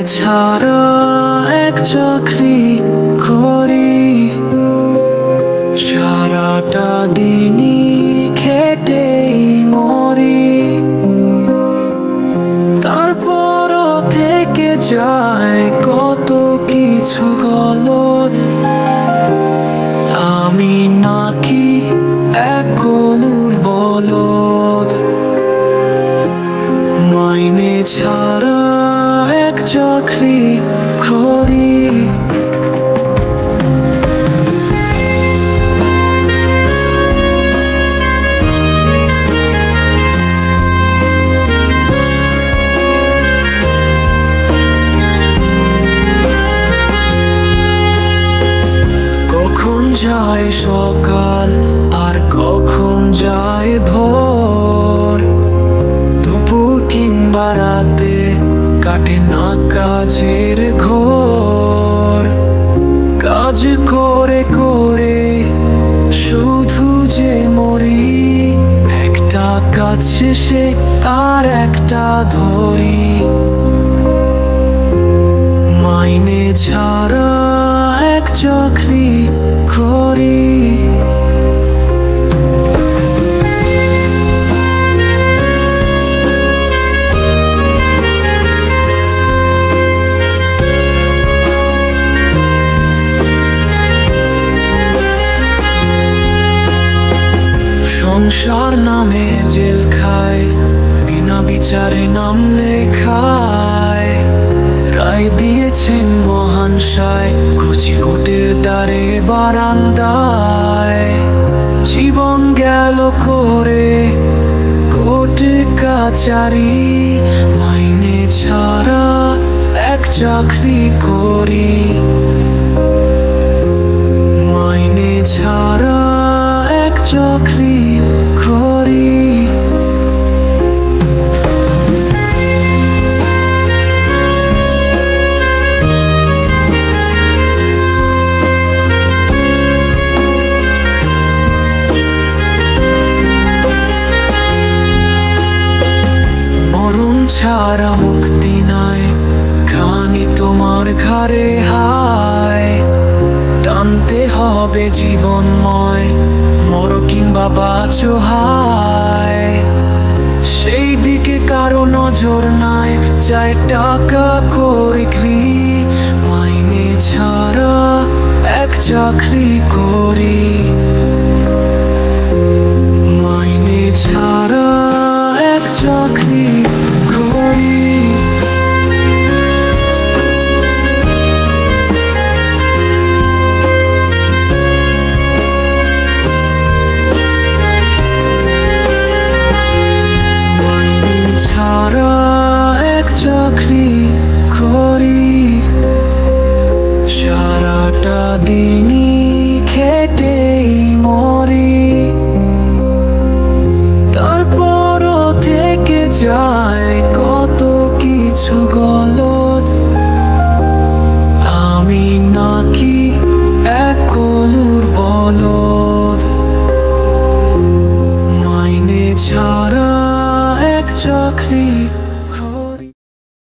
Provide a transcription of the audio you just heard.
ছাড়া এক চাকরি করি, সারাটা দিনই খেটেই মরি। তারপরও থেকে যায় কত কিছু গলদ, আমি নাকি এক গরুর বলদ। মাইনে ছাড়া এক চাকরি করি, কখন যায় সকাল আর কখন যায় ভোর, দুপুর কিংবা রাতে কাটে না কাজের ঘোর। কাজ করে করে শুধু যে মরি, একটা কাজ শেষে আর একটা ধরি। মাইনে ছাড়া এক চাকরি করি, সংসার নামে জেল খায়, বিনা বিচারে নাম লেখায়। রায় দিয়েছেন মহান সায়, কুচি কোটের দ্বারে বারান্দায়। জীবন গেল করে কোর্টে কাচারি, মাইনে ছাড়া এক চাকরি করি। মাইনে ছাড়া এক চাকরি করি, মরণ ছাড়া মুক্তি নাই, খানি তোমার ঘরে হায়। টানতে হবে জীবনময়, মরো কিংবা বাঁচো হায়। সেই দিকে কারো নজর নাই, চায় টাকা করে। মাইনে ছাড়া এক চাকরি করি, মাইনে ছাড়া এক চাকরি করি। ছাড়া এক চাকরি করি, সারাটা দিনই খেটেই মরি। তারপরও থেকে যায় কত কিছু